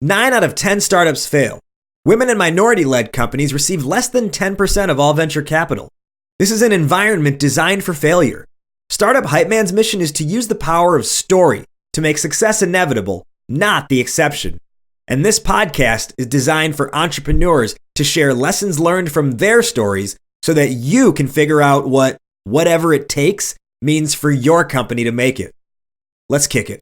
9 out of 10 startups fail. Women and minority-led companies receive less than 10% of all venture capital. This is an environment designed for failure. Startup Hype Man's mission is to use the power of story to make success inevitable, not the exception. And this podcast is designed for entrepreneurs to share lessons learned from their stories so that you can figure out what whatever it takes means for your company to make it. Let's kick it.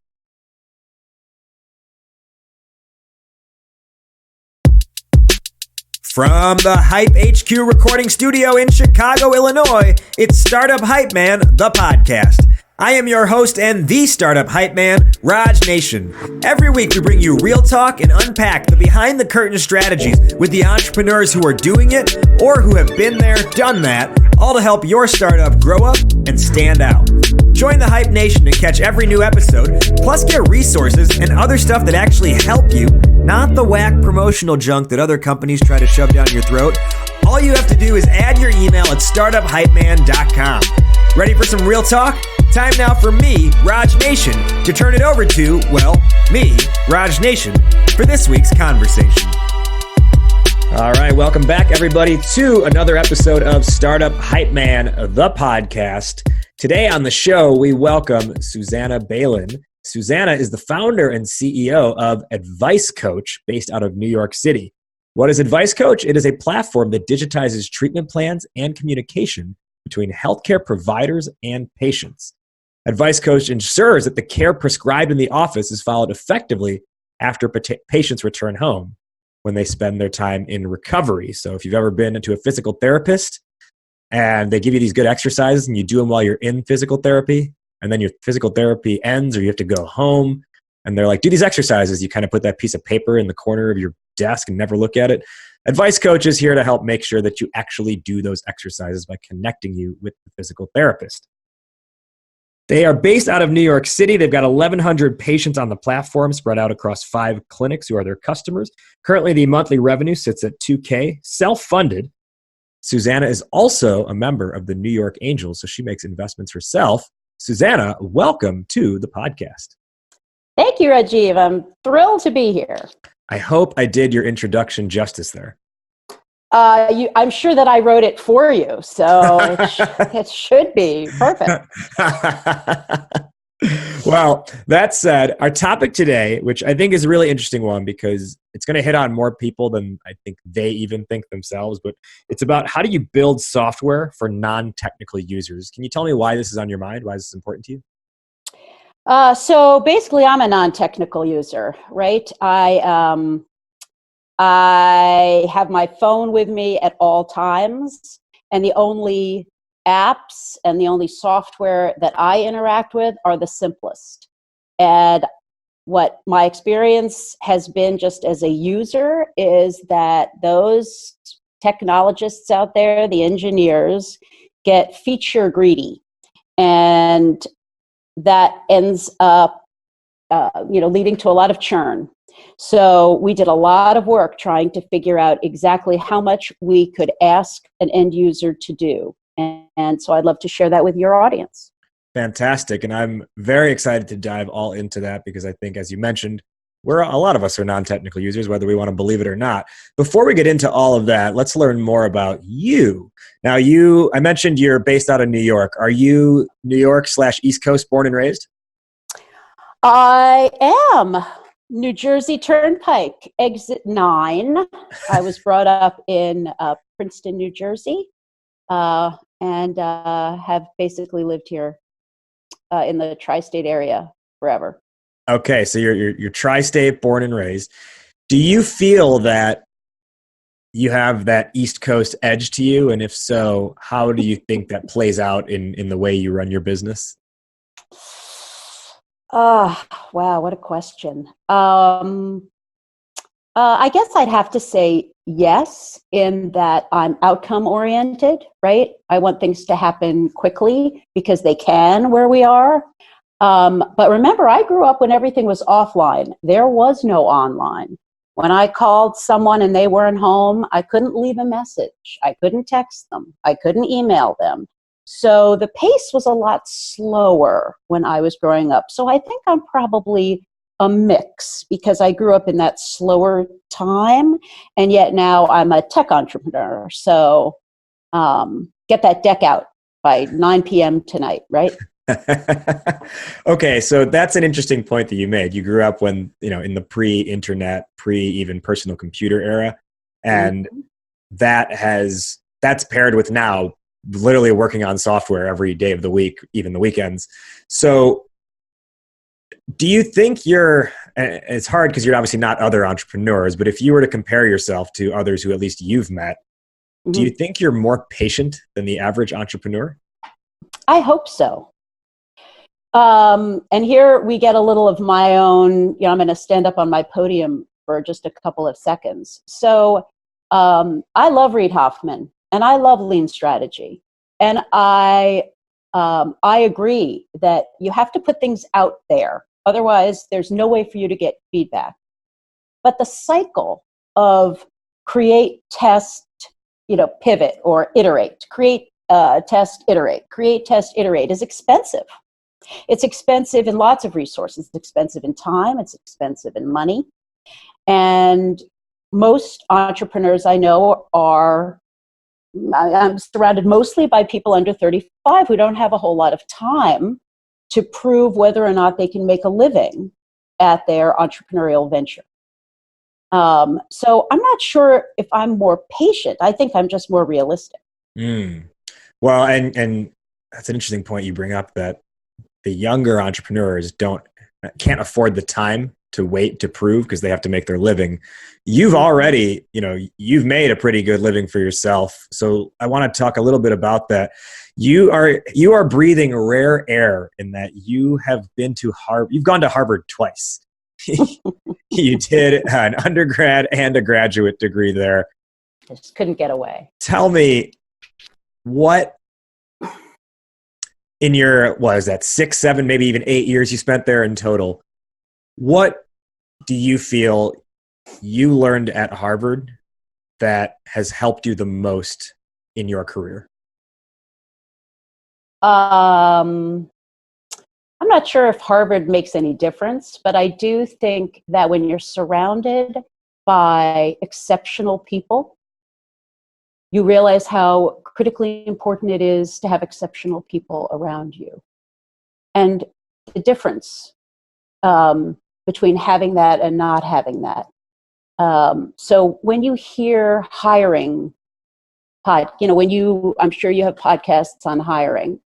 From the Hype HQ recording studio in Chicago, Illinois, it's Startup Hype Man, the podcast. I am your host and the Startup Hype Man, Raj Nation. Every week we bring you real talk and unpack the behind-the-curtain strategies with the entrepreneurs who are doing it or who have been there, done that, all to help your startup grow up and stand out. Join the Hype Nation and catch every new episode, plus get resources and other stuff that actually help you, not the whack promotional junk that other companies try to shove down your throat. All you have to do is add your email at startuphypeman.com. Ready for some real talk? Time now for me, Raj Nation, to turn it over to, well, me, Raj Nation, for this week's conversation. All right, welcome back, everybody, to another episode of Startup Hype Man, the podcast. Today on the show, we welcome Susannah Bailin. Susannah is the founder and CEO of AdviceCoach, based out of New York City. What is AdviceCoach? It is a platform that digitizes treatment plans and communication between healthcare providers and patients. AdviceCoach ensures that the care prescribed in the office is followed effectively after patients return home when they spend their time in recovery. So if you've ever been to a physical therapist and they give you these good exercises and you do them while you're in physical therapy, and then your physical therapy ends or you have to go home and they're like, do these exercises. You kind of put that piece of paper in the corner of your desk and never look at it. AdviceCoach is here to help make sure that you actually do those exercises by connecting you with the physical therapist. They are based out of New York City. They've got 1,100 patients on the platform spread out across 5 clinics who are their customers. Currently, the monthly revenue sits at $2K, self-funded. Susannah is also a member of the New York Angels, so she makes investments herself. Susannah, welcome to the podcast. Thank you, Rajiv. I'm thrilled to be here. I hope I did your introduction justice there. I'm sure that I wrote it for you, so it should be perfect. Well, that said, our topic today, which I think is a really interesting one because it's going to hit on more people than I think they even think themselves, but it's about how do you build software for non-technical users. Can you tell me why this is on your mind? Why is this important to you? So basically, I'm a non-technical user, right? I have my phone with me at all times, and the only apps and the only software that I interact with are the simplest. And what my experience has been just as a user is that those technologists out there, the engineers, get feature greedy. And that ends up leading to a lot of churn. So we did a lot of work trying to figure out exactly how much we could ask an end user to do. And so I'd love to share that with your audience. Fantastic. And I'm very excited to dive all into that because I think, as you mentioned, a lot of us are non-technical users, whether we want to believe it or not. Before we get into all of that, let's learn more about you. Now, I mentioned you're based out of New York. Are you New York/East Coast born and raised? I am. New Jersey Turnpike, exit 9. I was brought up in Princeton, New Jersey, and have basically lived here in the tri-state area forever. Okay, so you're tri-state, born and raised. Do you feel that you have that East Coast edge to you? And if so, how do you think that plays out in the way you run your business? Wow, what a question. I guess I'd have to say yes, in that I'm outcome oriented, right? I want things to happen quickly because they can where we are. But remember, I grew up when everything was offline. There was no online. When I called someone and they weren't home, I couldn't leave a message. I couldn't text them. I couldn't email them. So the pace was a lot slower when I was growing up. So I think I'm probably a mix because I grew up in that slower time, and yet now I'm a tech entrepreneur. So get that deck out by 9 p.m. tonight, right? Okay, so that's an interesting point that you made. You grew up when, in the pre-internet, pre-even personal computer era, and that's paired with now literally working on software every day of the week, even the weekends. So do you think it's hard because you're obviously not other entrepreneurs, but if you were to compare yourself to others who at least you've met, do you think you're more patient than the average entrepreneur? I hope so. And here we get a little of my own, I'm going to stand up on my podium for just a couple of seconds. So I love Reid Hoffman and I love lean strategy. And I agree that you have to put things out there. Otherwise, there's no way for you to get feedback. But the cycle of create, test, pivot or iterate, create, test, iterate, create, test, iterate is expensive. It's expensive in lots of resources. It's expensive in time. It's expensive in money. And most entrepreneurs I know I'm surrounded mostly by people under 35 who don't have a whole lot of time to prove whether or not they can make a living at their entrepreneurial venture. So I'm not sure if I'm more patient. I think I'm just more realistic. Well, and that's an interesting point you bring up, that the younger entrepreneurs can't afford the time to wait to prove because they have to make their living. You've already, you've made a pretty good living for yourself. So I want to talk a little bit about that. You are breathing rare air in that you have been to Harvard. You've gone to Harvard twice. You did an undergrad and a graduate degree there. Just couldn't get away. Tell me, what in your, what is that, 6, 7, maybe even 8 years you spent there in total, what do you feel you learned at Harvard that has helped you the most in your career? I'm not sure if Harvard makes any difference, but I do think that when you're surrounded by exceptional people, you realize how critically important it is to have exceptional people around you. And the difference between having that and not having that. So when you hear hiring, I'm sure you have podcasts on hiring,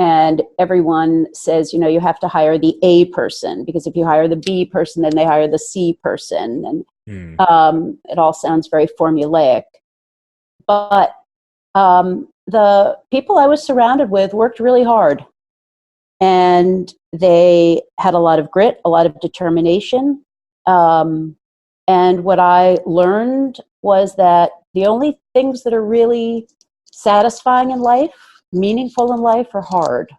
and everyone says, you have to hire the A person, because if you hire the B person, then they hire the C person. And it all sounds very formulaic. But the people I was surrounded with worked really hard. And they had a lot of grit, a lot of determination. And what I learned was that the only things that are really satisfying in life, meaningful in life, are hard.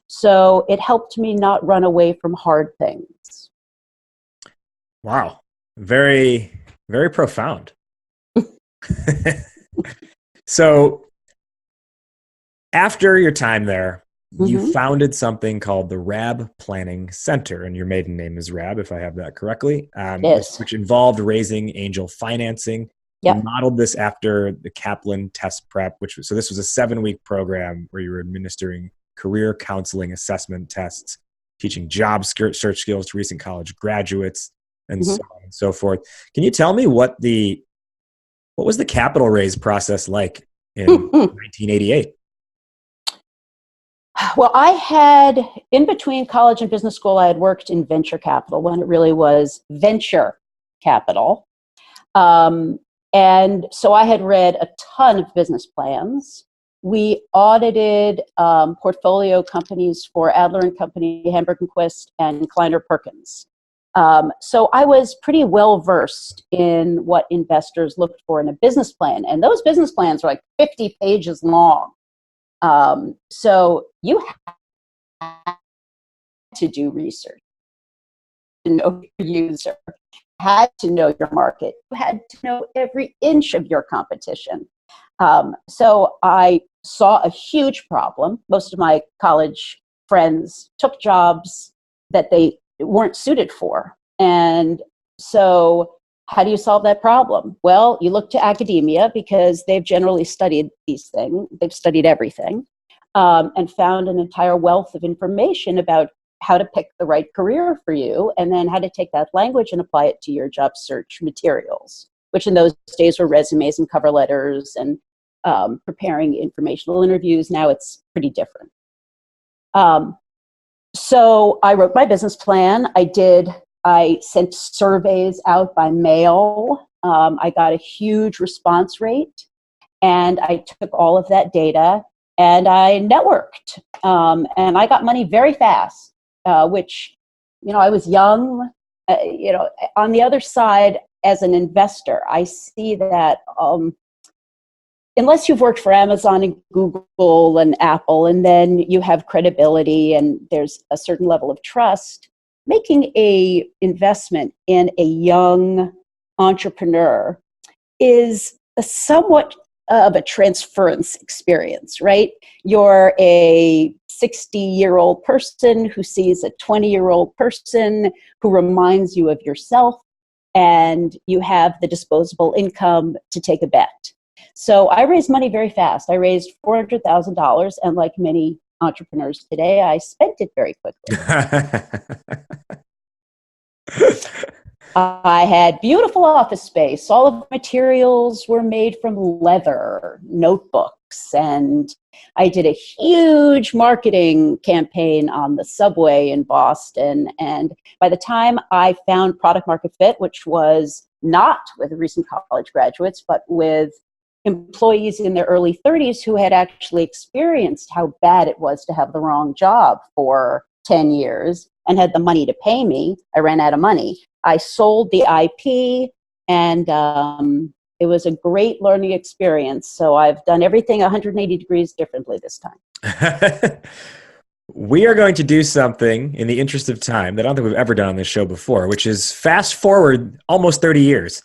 So it helped me not run away from hard things. Wow. Very, very profound. So after your time there, you founded something called the RAB Planning Center, and your maiden name is Rab, if I have that correctly, Yes. which involved raising angel financing. Yep. You modeled this after the Kaplan test prep, so this was a 7-week program where you were administering career counseling assessment tests, teaching job search skills to recent college graduates, and so on and so forth. Can you tell me what was the capital raise process like in 1988? Well, I had, in between college and business school, I had worked in venture capital when it really was venture capital. And so I had read a ton of business plans. We audited portfolio companies for Adler & Company, Hamburg & Quist, and Kleiner Perkins. So I was pretty well versed in what investors looked for in a business plan. And those business plans were like 50 pages long. So you had to do research, to know your user, had to know your market, you had to know every inch of your competition. So I saw a huge problem. Most of my college friends took jobs that they weren't suited for. And so how do you solve that problem? Well, you look to academia because they've generally studied these things. They've studied everything, and found an entire wealth of information about how to pick the right career for you, and then how to take that language and apply it to your job search materials, which in those days were resumes and cover letters and preparing informational interviews. Now it's pretty different. So I wrote my business plan. I sent surveys out by mail. I got a huge response rate, and I took all of that data and I networked. And I got money very fast, which, I was young. On the other side, as an investor, I see that unless you've worked for Amazon and Google and Apple, and then you have credibility and there's a certain level of trust, making a investment in a young entrepreneur is a somewhat of a transference experience, right? You're a 60-year-old person who sees a 20-year-old person who reminds you of yourself, and you have the disposable income to take a bet. So I raised money very fast. I raised $400,000, and like many entrepreneurs today, I spent it very quickly. I had beautiful office space. All of the materials were made from leather, notebooks, and I did a huge marketing campaign on the subway in Boston. And by the time I found product market fit, which was not with recent college graduates, but with employees in their early 30s who had actually experienced how bad it was to have the wrong job for 10 years and had the money to pay me, I ran out of money. I sold the IP, and it was a great learning experience. So I've done everything 180 degrees differently this time. We are going to do something in the interest of time that I don't think we've ever done on this show before, which is fast forward almost 30 years.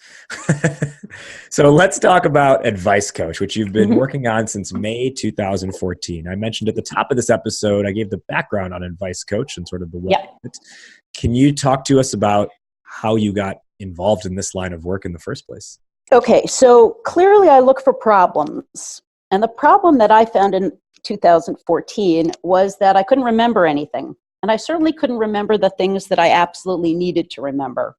So let's talk about AdviceCoach, which you've been working on since May 2014. I mentioned at the top of this episode, I gave the background on AdviceCoach and sort of the what. Yep. Can you talk to us about how you got involved in this line of work in the first place? Okay, so clearly I look for problems. And the problem that I found in 2014 was that I couldn't remember anything. And I certainly couldn't remember the things that I absolutely needed to remember.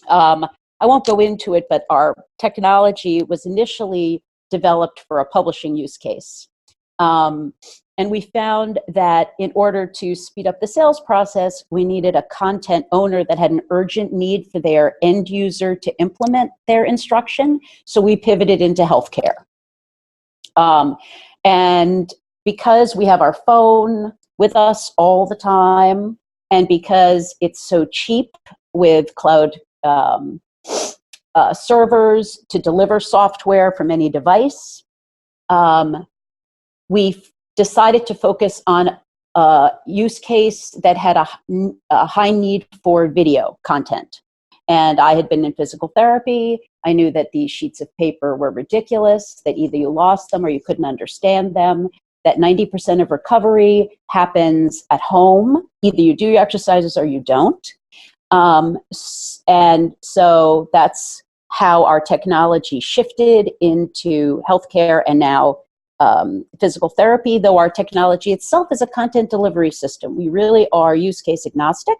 I won't go into it, but our technology was initially developed for a publishing use case. And we found that in order to speed up the sales process, we needed a content owner that had an urgent need for their end user to implement their instruction. So we pivoted into healthcare. And because we have our phone with us all the time, and because it's so cheap with cloud servers to deliver software from any device, we decided to focus on a use case that had a high need for video content. And I had been in physical therapy. I knew that these sheets of paper were ridiculous, that either you lost them or you couldn't understand them, that 90% of recovery happens at home. Either you do your exercises or you don't. And so that's how our technology shifted into healthcare and now physical therapy, though our technology itself is a content delivery system. We really are use case agnostic.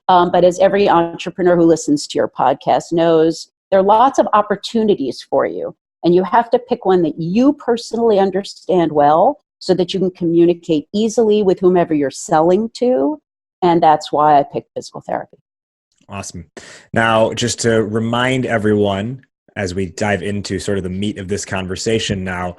But as every entrepreneur who listens to your podcast knows, there are lots of opportunities for you. And you have to pick one that you personally understand well so that you can communicate easily with whomever you're selling to. And that's why I picked physical therapy. Awesome. Now, just to remind everyone, as we dive into sort of the meat of this conversation now,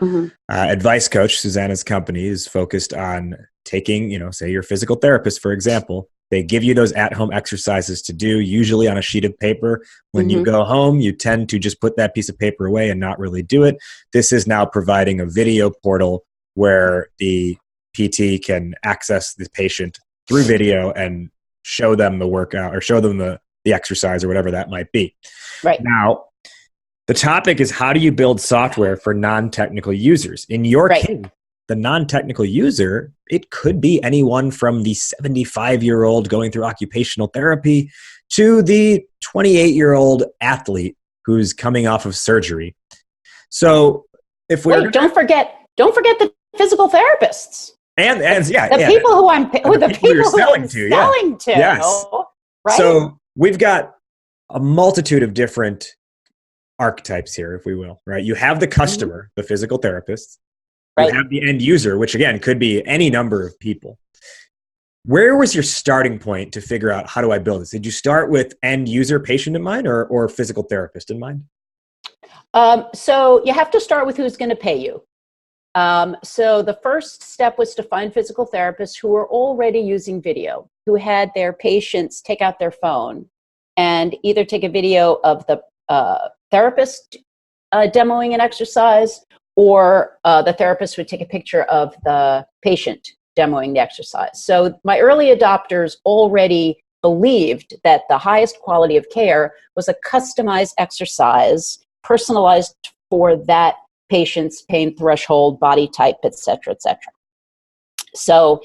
AdviceCoach, Susannah's company, is focused on taking, say your physical therapist, for example. They give you those at-home exercises to do, usually on a sheet of paper. When you go home, you tend to just put that piece of paper away and not really do it. This is now providing a video portal where the PT can access the patient through video and show them the workout or show them the exercise or whatever that might be. Right. Now, the topic is, how do you build software for non-technical users? In your case, the non-technical user, it could be anyone from the 75-year-old going through occupational therapy to the 28-year-old athlete who's coming off of surgery. So if we're Wait, don't forget the physical therapists. And yeah, the people who I'm selling to. Yes. Right? So we've got a multitude of different archetypes here, if we will, right? You have the customer, the physical therapist. You have the end user, which again could be any number of people. Where was your starting point to figure out, how do I build this? Did you start with end user patient in mind or physical therapist in mind? So you have to start with who's going to pay you. So the first step was to find physical therapists who were already using video, who had their patients take out their phone and either take a video of the therapist demoing an exercise, or the therapist would take a picture of the patient demoing the exercise. So my early adopters already believed that the highest quality of care was a customized exercise, personalized for that patient's pain threshold, body type, et cetera, et cetera. So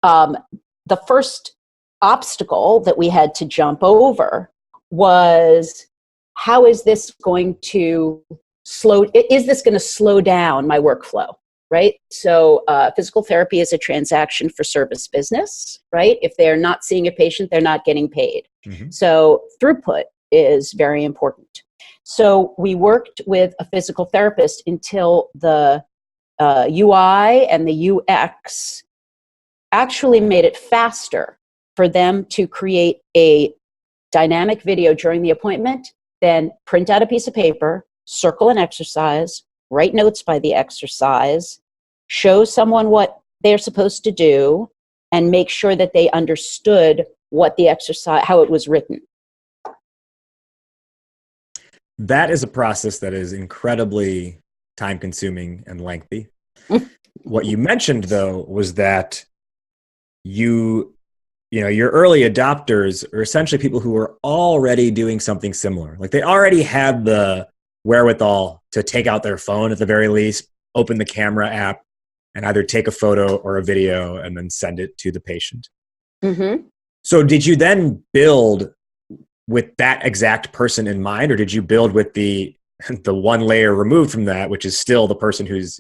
the first obstacle that we had to jump over was, how is this going to slow down my workflow, right? So physical therapy is a transaction for service business, right? If they're not seeing a patient, they're not getting paid. Mm-hmm. So throughput is very important. So we worked with a physical therapist until the UI and the UX actually made it faster for them to create a dynamic video during the appointment, then print out a piece of paper, circle an exercise, write notes by the exercise, show someone what they're supposed to do, and make sure that they understood what the exercise, how it was written. That is a process that is incredibly time-consuming and lengthy. What you mentioned, though, was that your early adopters are essentially people who are already doing something similar. Like they already had the wherewithal to take out their phone at the very least, open the camera app, and either take a photo or a video and then send it to the patient. Mm-hmm. So did you then build with that exact person in mind, or did you build with the one layer removed from that, which is still the person who's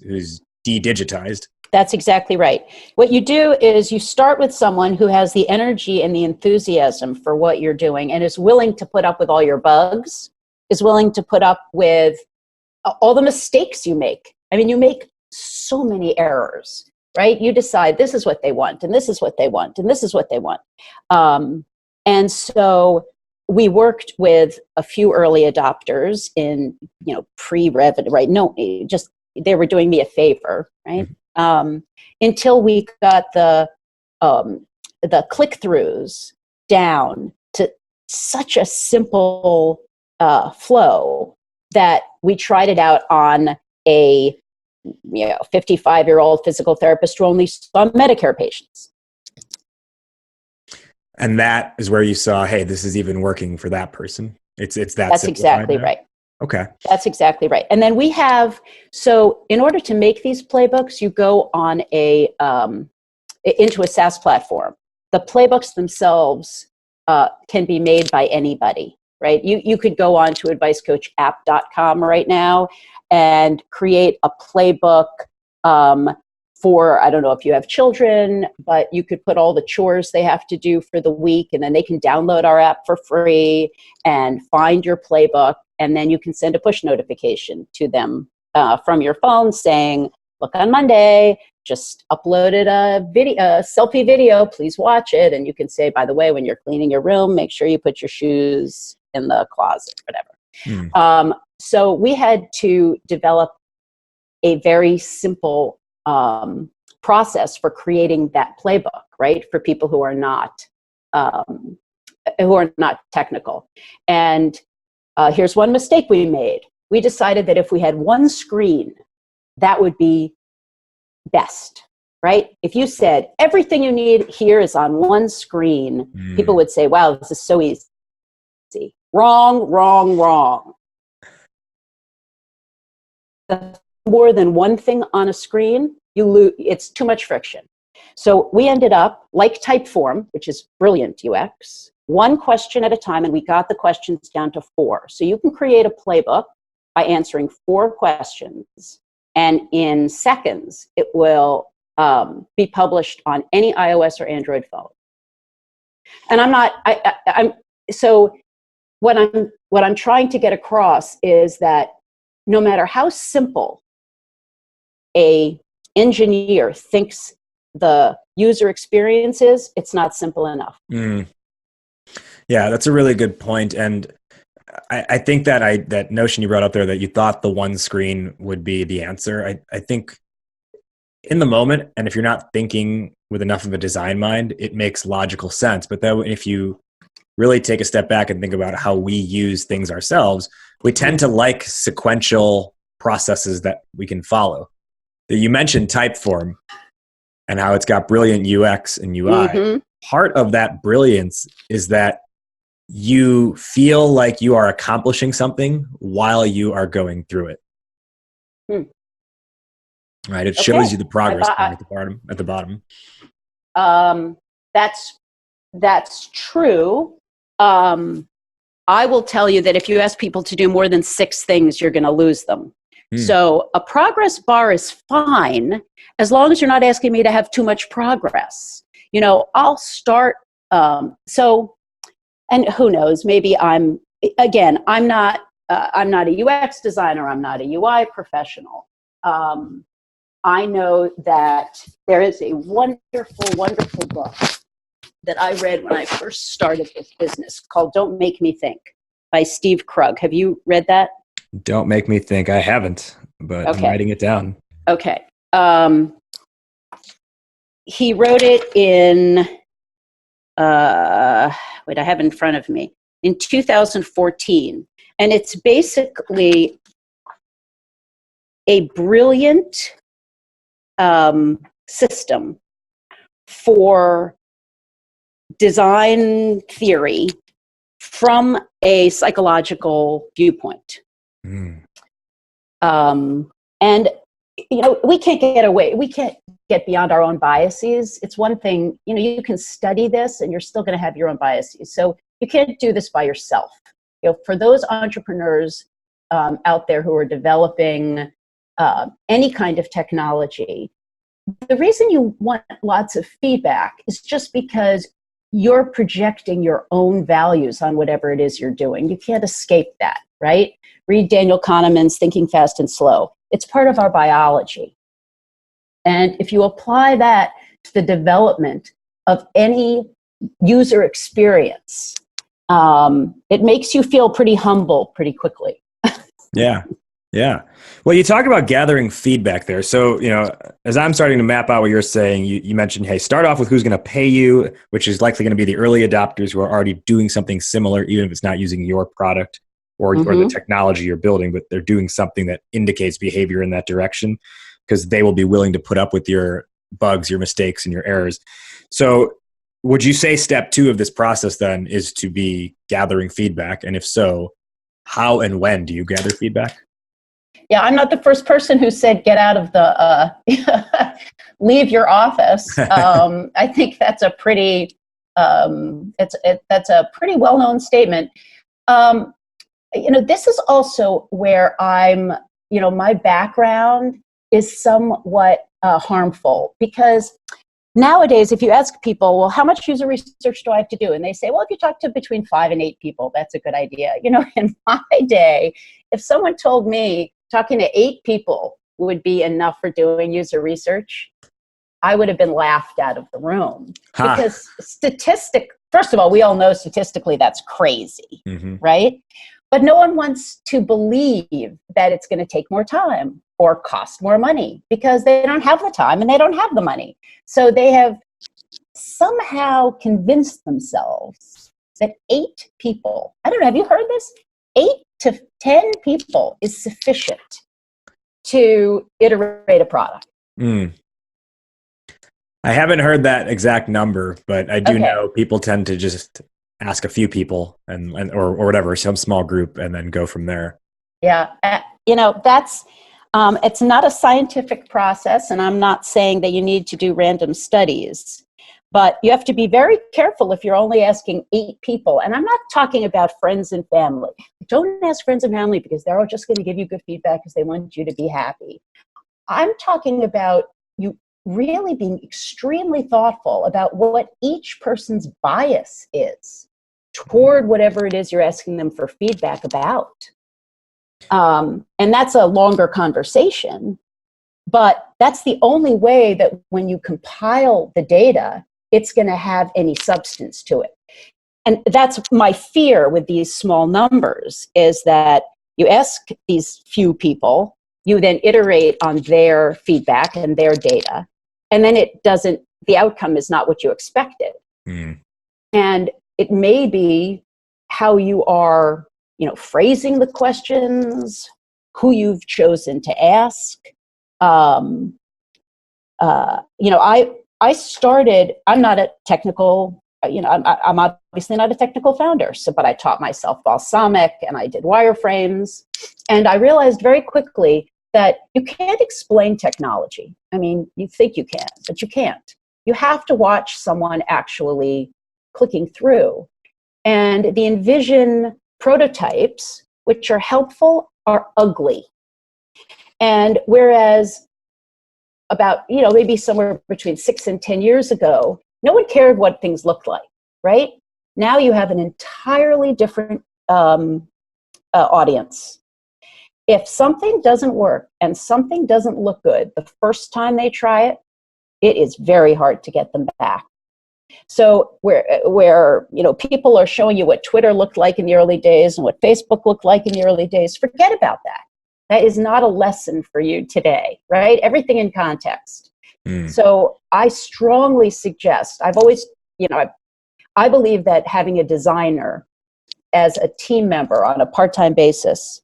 de-digitized? That's exactly right. What you do is you start with someone who has the energy and the enthusiasm for what you're doing and is willing to put up with all your bugs, is willing to put up with all the mistakes you make. I mean, you make so many errors, right? You decide this is what they want, and this is what they want, and this is what they want. And so we worked with a few early adopters in, pre-revenue, right? No, just they were doing me a favor, right? Until we got the click-throughs down to such a simple flow that we tried it out on a 55-year-old physical therapist who only saw Medicare patients. And that is where you saw, hey, this is even working for that person. It's that. That's exactly right. Okay. That's exactly right. And then we have, so in order to make these playbooks, you go on into a SaaS platform. The playbooks themselves can be made by anybody, right? You could go on to advicecoachapp.com right now and create a playbook for, I don't know if you have children, but you could put all the chores they have to do for the week, and then they can download our app for free and find your playbook. And then you can send a push notification to them from your phone saying, look, on Monday, just uploaded a selfie video, please watch it. And you can say, by the way, when you're cleaning your room, make sure you put your shoes in the closet, whatever. So we had to develop a very simple process for creating that playbook, right? For people who are not technical. And here's one mistake we made. We decided that if we had one screen, that would be best, right? If you said everything you need here is on one screen, people would say, wow, this is so easy. Wrong, wrong, wrong. More than one thing on a screen, you lose. It's too much friction. So we ended up, like Typeform, which is brilliant UX, one question at a time, and we got the questions down to 4. So you can create a playbook by answering 4 questions, and in seconds, it will be published on any iOS or Android phone. And so what I'm trying to get across is that no matter how simple a engineer thinks the user experience is, it's not simple enough. Yeah, that's a really good point. And I think that that notion you brought up there, that you thought the one screen would be the answer. I think in the moment, and if you're not thinking with enough of a design mind, it makes logical sense. But then if you really take a step back and think about how we use things ourselves, we tend to like sequential processes that we can follow. You mentioned Typeform and how it's got brilliant UX and UI. Part of that brilliance is that you feel like you are accomplishing something while you are going through it. Right? It shows you the progress bar at the bottom. That's true. I will tell you that if you ask people to do more than 6 things, you're going to lose them. So a progress bar is fine as long as you're not asking me to have too much progress. You know, I'll start. And who knows? Maybe I'm not a UX designer. I'm not a UI professional. I know that there is a wonderful, wonderful book that I read when I first started this business called "Don't Make Me Think" by Steve Krug. Have you read that? Don't Make Me Think. I haven't, but I'm writing it down. Okay. He wrote it in, wait, I have it in front of me, in 2014. And it's basically a brilliant system for design theory from a psychological viewpoint. And, you know, we can't get beyond our own biases. It's one thing, you know, you can study this and you're still going to have your own biases. So you can't do this by yourself. You know, for those entrepreneurs out there who are developing any kind of technology, the reason you want lots of feedback is just because you're projecting your own values on whatever it is you're doing. You can't escape that, right? Read Daniel Kahneman's Thinking Fast and Slow. It's part of our biology. And if you apply that to the development of any user experience, it makes you feel pretty humble pretty quickly. Yeah. Well, you talk about gathering feedback there. So, you know, as I'm starting to map out what you're saying, you mentioned, hey, start off with who's going to pay you, which is likely going to be the early adopters who are already doing something similar, even if it's not using your product or the technology you're building, but they're doing something that indicates behavior in that direction, because they will be willing to put up with your bugs, your mistakes, and your errors. So would you say step 2 of this process then is to be gathering feedback? And if so, how and when do you gather feedback? Yeah, I'm not the first person who said get out of the leave your office. I think that's a pretty that's a pretty well-known statement. You know, this is also where my background is somewhat harmful, because nowadays, if you ask people, well, how much user research do I have to do? And they say, well, if you talk to between 5 and 8 people, that's a good idea. You know, in my day, if someone told me talking to 8 people would be enough for doing user research, I would have been laughed out of the room. Because first of all, we all know statistically that's crazy, right? But no one wants to believe that it's going to take more time or cost more money, because they don't have the time and they don't have the money. So they have somehow convinced themselves that 8 people, I don't know, have you heard this? 8 to 10 people is sufficient to iterate a product. I haven't heard that exact number, but I do know people tend to just ask a few people or whatever, some small group, and then go from there. Yeah. You know, that's, it's not a scientific process, and I'm not saying that you need to do random studies, But you have to be very careful if you're only asking 8 people. And I'm not talking about friends and family. Don't ask friends and family because they're all just going to give you good feedback because they want you to be happy. I'm talking about you really being extremely thoughtful about what each person's bias is toward whatever it is you're asking them for feedback about. And that's a longer conversation, but that's the only way that when you compile the data, it's going to have any substance to it. And that's my fear with these small numbers, is that you ask these few people, you then iterate on their feedback and their data, and then the outcome is not what you expected. And it may be how you are, phrasing the questions, who you've chosen to ask. I started, I'm not a technical, I'm obviously not a technical founder, but I taught myself balsamic and I did wireframes. And I realized very quickly that you can't explain technology. I mean, you think you can, but you can't. You have to watch someone actually clicking through. And the Envision prototypes, which are helpful, are ugly. And whereas about, maybe somewhere between 6 and 10 years ago, no one cared what things looked like, right? Now you have an entirely different audience. If something doesn't work and something doesn't look good the first time they try it, it is very hard to get them back. So where people are showing you what Twitter looked like in the early days and what Facebook looked like in the early days, forget about that. That is not a lesson for you today, right? Everything in context. So I strongly suggest, I've always, I believe that having a designer as a team member on a part-time basis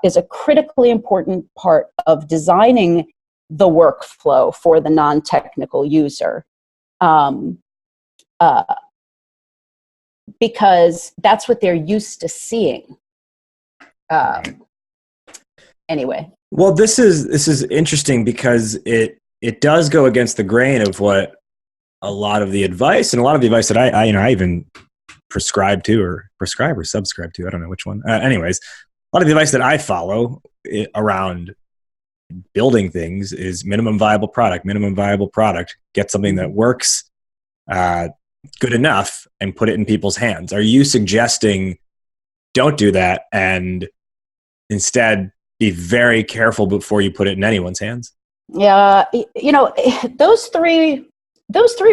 is a critically important part of designing the workflow for the non-technical user. Because that's what they're used to seeing. Anyway. Well, this is interesting because it does go against the grain of what a lot of the advice that I even subscribe to, I don't know which one. Anyways, a lot of the advice that I follow around building things is minimum viable product, get something that works good enough and put it in people's hands. Are you suggesting don't do that and instead be very careful before you put it in anyone's hands? Yeah, those three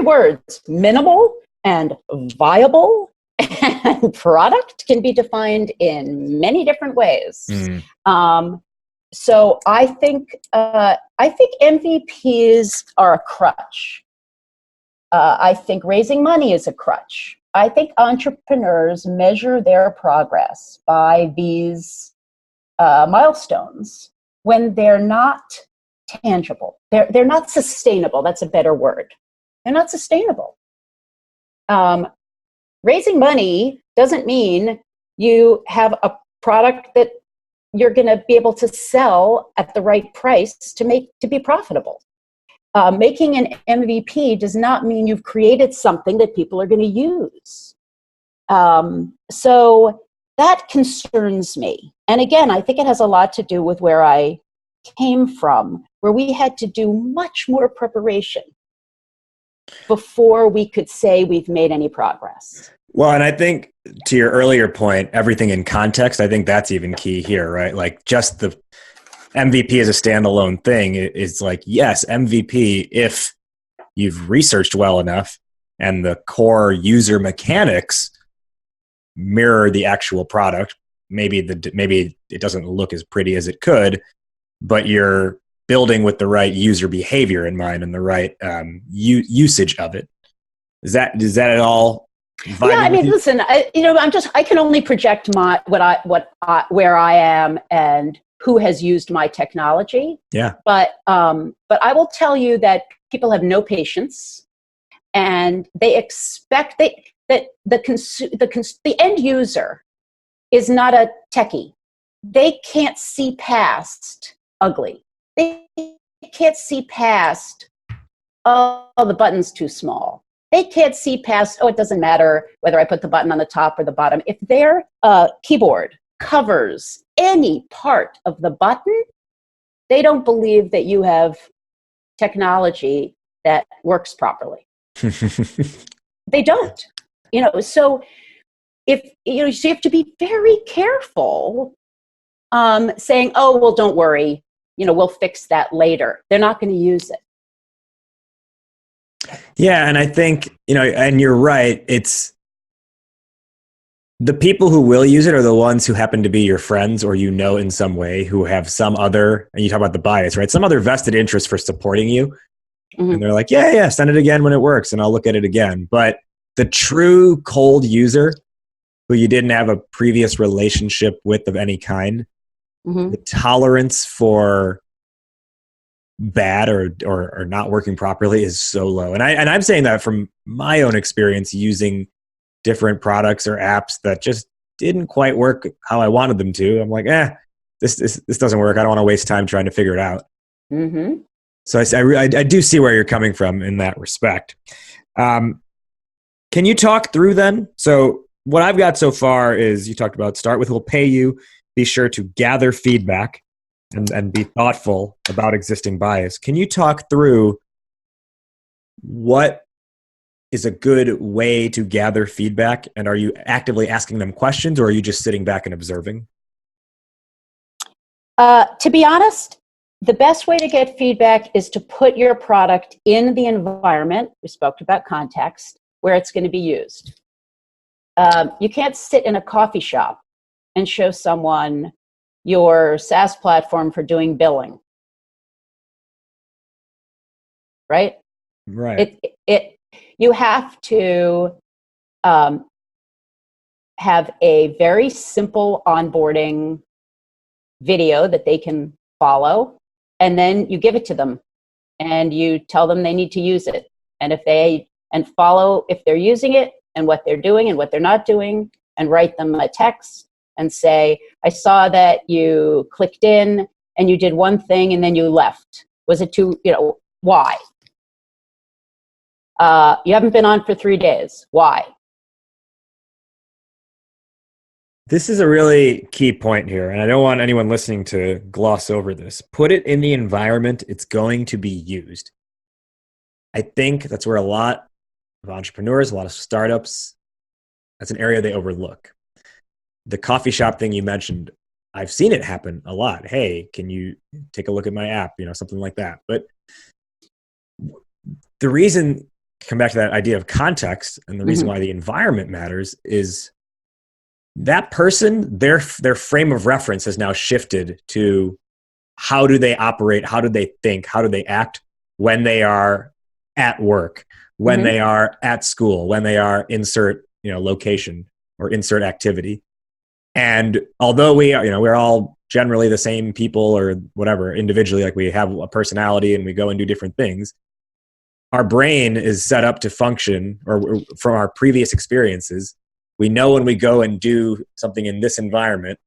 words, minimal and viable and product, can be defined in many different ways. So I think MVPs are a crutch. I think raising money is a crutch. I think entrepreneurs measure their progress by these milestones when they're not tangible. They're not sustainable. That's a better word. They're not sustainable. Raising money doesn't mean you have a product that you're going to be able to sell at the right price to be profitable. Making an MVP does not mean you've created something that people are going to use. So that concerns me. And again, I think it has a lot to do with where I came from, where we had to do much more preparation before we could say we've made any progress. Well, and I think to your earlier point, everything in context, I think that's even key here, right? Like just the MVP as a standalone thing is like, yes, MVP if you've researched well enough and the core user mechanics mirror the actual product. Maybe it doesn't look as pretty as it could, but you're building with the right user behavior in mind and the right usage of it. Does that at all? Yeah, I mean, listen, I can only project where I am and who has used my technology. Yeah. But I will tell you that people have no patience, and they expect that the end user is not a techie. They can't see past ugly. They can't see past, oh, the button's too small. they can't see past, it doesn't matter whether I put the button on the top or the bottom. If their keyboard covers any part of the button, they don't believe that you have technology that works properly. They don't. So if so you have to be very careful saying, oh, well, don't worry, we'll fix that later. They're not going to use it. Yeah, and I think, and you're right, it's the people who will use it are the ones who happen to be your friends or in some way who have some other, and you talk about the bias, right? Some other vested interest for supporting you. Mm-hmm. And they're like, yeah, send it again when it works and I'll look at it again. But the true cold user who you didn't have a previous relationship with of any kind, mm-hmm. the tolerance for bad or not working properly is so low. And I'm saying that from my own experience using different products or apps that just didn't quite work how I wanted them to. I'm like, this doesn't work. I don't want to waste time trying to figure it out. Mm-hmm. So I do see where you're coming from in that respect. Can you talk through then? So what I've got so far is you talked about start with who'll pay you, be sure to gather feedback and be thoughtful about existing bias. Can you talk through what is a good way to gather feedback? And are you actively asking them questions or are you just sitting back and observing? To be honest, the best way to get feedback is to put your product in the environment, we spoke about context, where it's going to be used. You can't sit in a coffee shop and show someone your SaaS platform for doing billing. Right? Right. You have to have a very simple onboarding video that they can follow, and then you give it to them and you tell them they need to use it. And follow if they're using it and what they're doing and what they're not doing, and write them a text and say, I saw that you clicked in and you did one thing and then you left. Was it why? You haven't been on for 3 days. Why? This is a really key point here, and I don't want anyone listening to gloss over this. Put it in the environment it's going to be used. I think that's where a lot of entrepreneurs, a lot of startups, that's an area they overlook. The coffee shop thing you mentioned, I've seen it happen a lot. Hey, can you take a look at my app? Something like that. But the reason, come back to that idea of context, and the reason why the environment matters is that person, their frame of reference has now shifted to how do they operate, how do they think, how do they act when they are at work, when they are at school, when they are insert location or insert activity. And although we're all generally the same people or whatever individually, like we have a personality and we go and do different things, our brain is set up to function, or from our previous experiences, we know when we go and do something in this environment,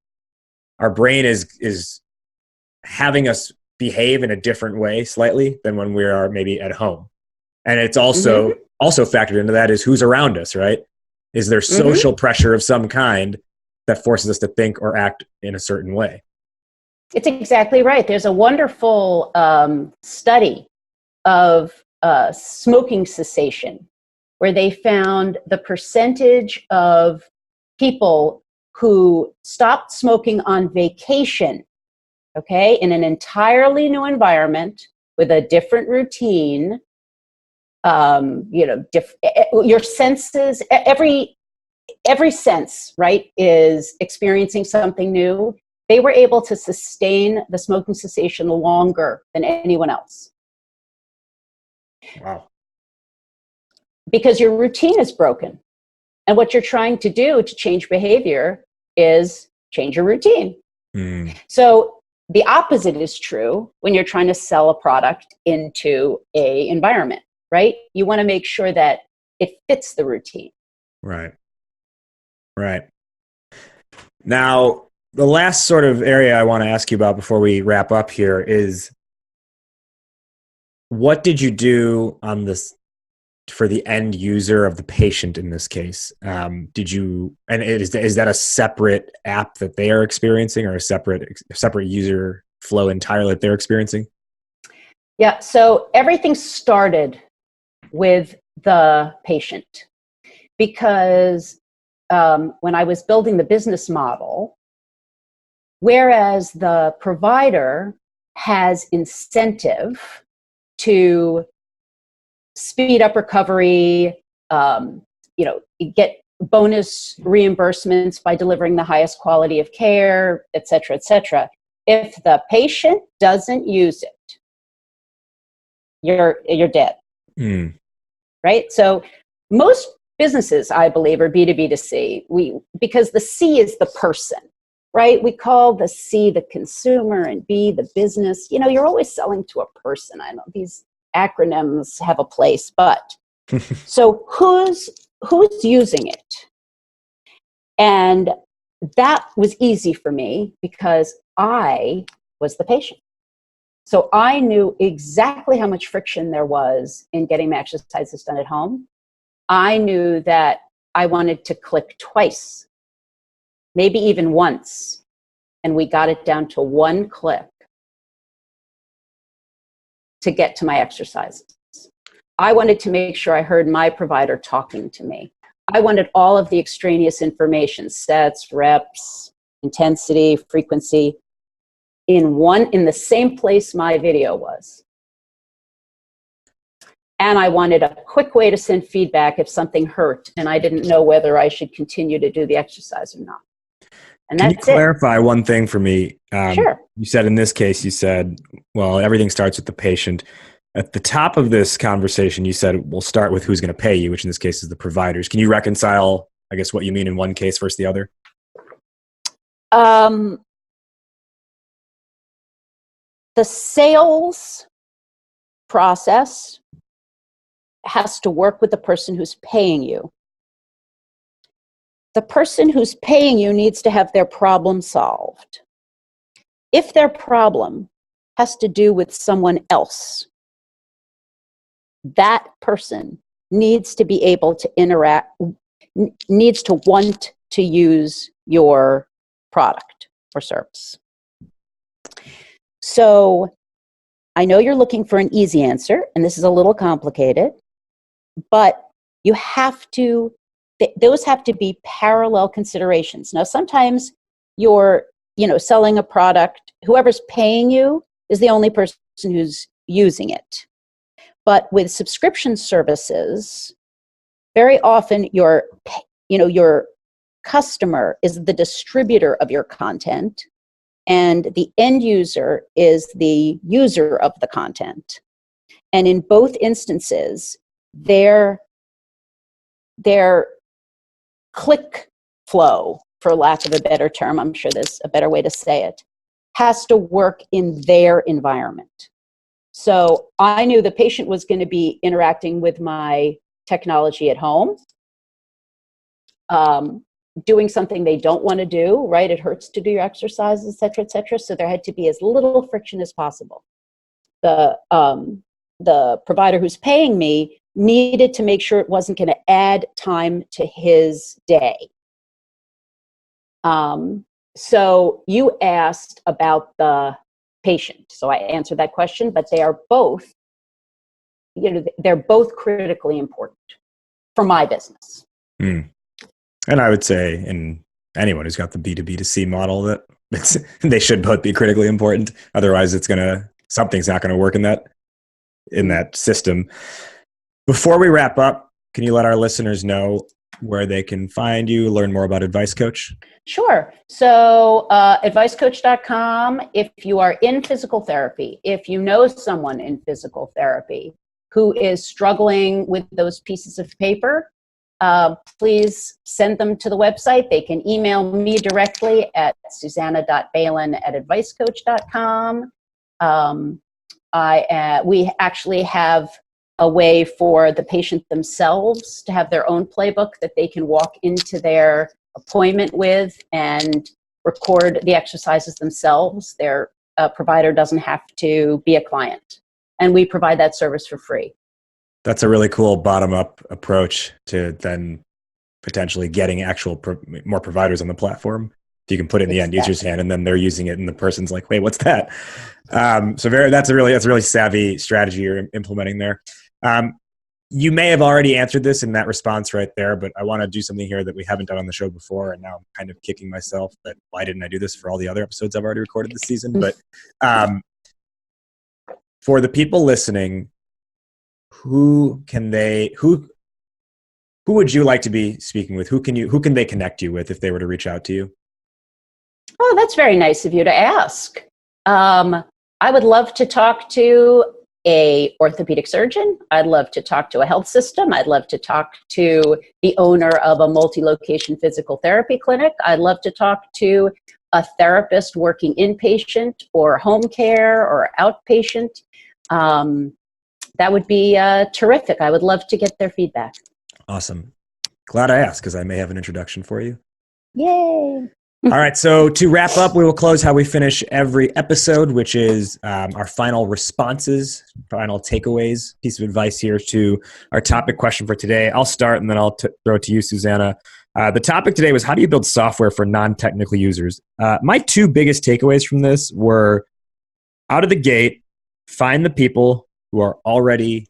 our brain is having us behave in a different way slightly than when we are maybe at home. And it's also factored into that is who's around us, right? Is there social pressure of some kind that forces us to think or act in a certain way? It's exactly right. There's a wonderful study of smoking cessation, where they found the percentage of people who stopped smoking on vacation, okay, in an entirely new environment with a different routine, your senses, every sense, right, is experiencing something new. They were able to sustain the smoking cessation longer than anyone else. Wow. Because your routine is broken. And what you're trying to do to change behavior is change your routine. So the opposite is true when you're trying to sell a product into a environment, right? You want to make sure that it fits the routine. Right. Now, the last sort of area I want to ask you about before we wrap up here is, what did you do on this for the end user of the patient in this case, is that a separate app that they are experiencing, or a separate user flow entirely that they're experiencing? Yeah, so everything started with the patient, because when I was building the business model, whereas the provider has incentive to speed up recovery, get bonus reimbursements by delivering the highest quality of care, et cetera, et cetera. If the patient doesn't use it, you're dead. Right? So most businesses, I believe, are B2B to C. Because the C is the person, right? We call the C the consumer and B the business. You're always selling to a person. I know these acronyms have a place, but so who's using it? And that was easy for me because I was the patient. So I knew exactly how much friction there was in getting my exercises done at home. I knew that I wanted to click twice, maybe even once, and we got it down to one click to get to my exercises. I wanted to make sure I heard my provider talking to me. I wanted all of the extraneous information, sets, reps, intensity, frequency, in the same place my video was. And I wanted a quick way to send feedback if something hurt and I didn't know whether I should continue to do the exercise or not. And Can you clarify one thing for me? Sure. You said in this case, well, everything starts with the patient. At the top of this conversation, you said, we'll start with who's going to pay you, which in this case is the providers. Can you reconcile, I guess, what you mean in one case versus the other? The sales process has to work with the person who's paying you. The person who's paying you needs to have their problem solved. If their problem has to do with someone else, that person needs to be able to interact, needs to want to use your product or service. So I know you're looking for an easy answer, and this is a little complicated, but you have to, those have to be parallel considerations. Now, sometimes you're, selling a product, whoever's paying you is the only person who's using it. But with subscription services, very often your customer is the distributor of your content, and the end user is the user of the content. And in both instances, their click flow, for lack of a better term, I'm sure there's a better way to say it, has to work in their environment. So I knew the patient was going to be interacting with my technology at home, doing something they don't want to do, right? It hurts to do your exercises, et cetera, et cetera. So there had to be as little friction as possible. The provider who's paying me needed to make sure it wasn't going to add time to his day. So you asked about the patient. So I answered that question, but they are both, they're both critically important for my business. And I would say, in anyone who's got the B2B to C model, that they should both be critically important. Otherwise, something's not going to work in that system. Before we wrap up, can you let our listeners know where they can find you, learn more about AdviceCoach? Sure. So advicecoach.com, if you are in physical therapy, if you know someone in physical therapy who is struggling with those pieces of paper, please send them to the website. They can email me directly at susannah.bailin@advicecoach.com. We actually have a way for the patient themselves to have their own playbook that they can walk into their appointment with and record the exercises themselves. Their provider doesn't have to be a client. And we provide that service for free. That's a really cool bottom-up approach to then potentially getting actual more providers on the platform. If you can put it in the end user's hand, and then they're using it, and the person's like, "Wait, what's that?" That's a really savvy strategy you're implementing there. You may have already answered this in that response right there, but I want to do something here that we haven't done on the show before, and now I'm kind of kicking myself that why didn't I do this for all the other episodes I've already recorded this season? But for the people listening, who would you like to be speaking with? Who can they connect you with if they were to reach out to you? Oh, that's very nice of you to ask. I would love to talk to a orthopedic surgeon. I'd love to talk to a health system. I'd love to talk to the owner of a multi-location physical therapy clinic. I'd love to talk to a therapist working inpatient or home care or outpatient. That would be terrific. I would love to get their feedback. Awesome. Glad I asked, because I may have an introduction for you. Yay. All right. So to wrap up, we will close how we finish every episode, which is our final responses, final takeaways, piece of advice here to our topic question for today. I'll start and then I'll throw it to you, Susannah. The topic today was, how do you build software for non-technical users? My two biggest takeaways from this were, out of the gate, find the people who are already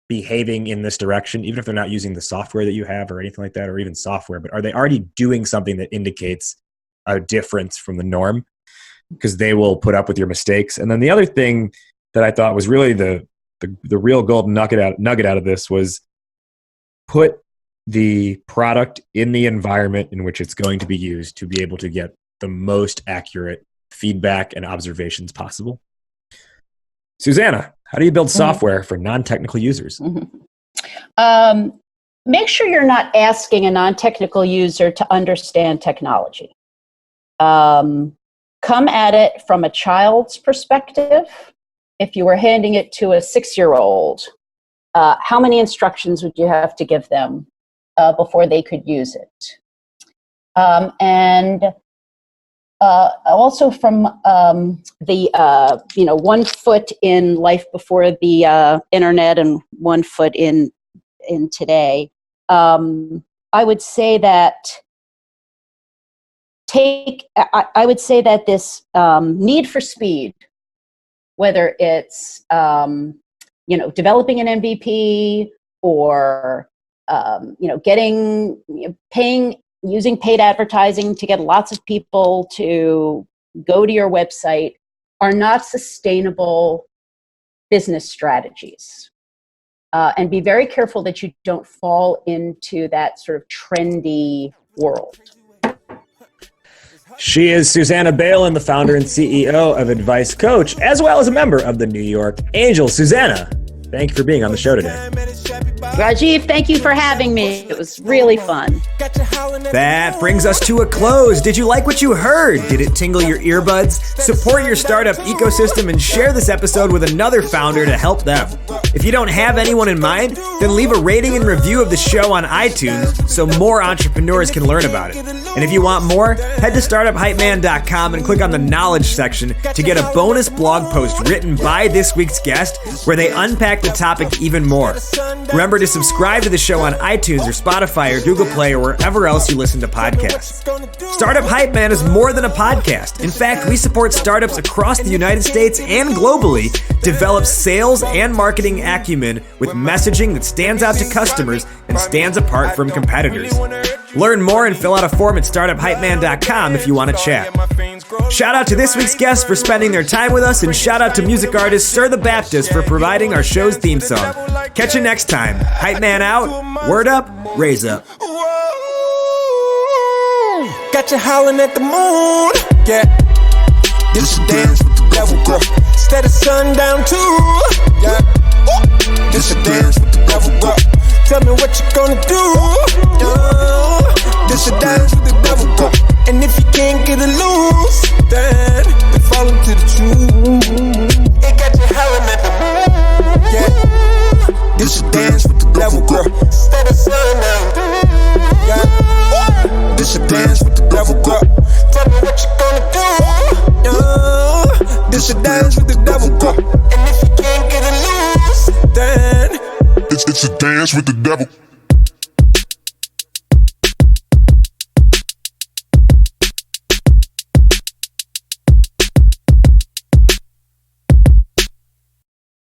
behaving in this direction, even if they're not using the software that you have or anything like that, or even software, but are they already doing something that indicates a difference from the norm? Because they will put up with your mistakes. And then the other thing that I thought was really the real golden nugget out of this was, put the product in the environment in which it's going to be used to be able to get the most accurate feedback and observations possible. Susannah, how do you build software for non-technical users? Make sure you're not asking a non-technical user to understand technology. Come at it from a child's perspective. If you were handing it to a 6-year-old, how many instructions would you have to give them before they could use it? And also from the 1 foot in life before the internet and 1 foot in today, I would say that this need for speed, whether it's developing an MVP or using paid advertising to get lots of people to go to your website, are not sustainable business strategies. And be very careful that you don't fall into that sort of trendy world. She is Susannah Bailin, the founder and CEO of AdviceCoach, as well as a member of the New York Angels. Susannah, thank you for being on the show today. Rajiv, thank you for having me. It was really fun. That brings us to a close. Did you like what you heard? Did it tingle your earbuds? Support your startup ecosystem and share this episode with another founder to help them. If you don't have anyone in mind, then leave a rating and review of the show on iTunes so more entrepreneurs can learn about it. And if you want more, head to startuphypeman.com and click on the knowledge section to get a bonus blog post written by this week's guest where they unpack the topic even more. Remember to subscribe to the show on iTunes or Spotify or Google Play or wherever else you listen to podcasts. Startup Hype Man is more than a podcast. In fact, we support startups across the United States and globally develop sales and marketing acumen with messaging that stands out to customers and stands apart from competitors. Learn more and fill out a form at startuphypeman.com if you want to chat. Shout out to this week's guests for spending their time with us, and shout out to music artist Sir the Baptist for providing our show's theme song. Catch you next time. Hype Man out, word up, raise up. Got you howling at the moon, yeah. This a dance with the devil, girl. Instead of sundown too, yeah. This a dance with the devil, girl. Tell me what you gonna do, yeah. This a dance with the devil, girl. And if you can't get it loose, then fall into the truth. It got you howling at the moon, yeah. This a dance with the devil, girl. Instead of sundown, yeah. This a dance with the devil, girl. Tell me what you gonna do, yeah. This a dance with the devil, girl. And if you can't get it loose, then dance with the devil.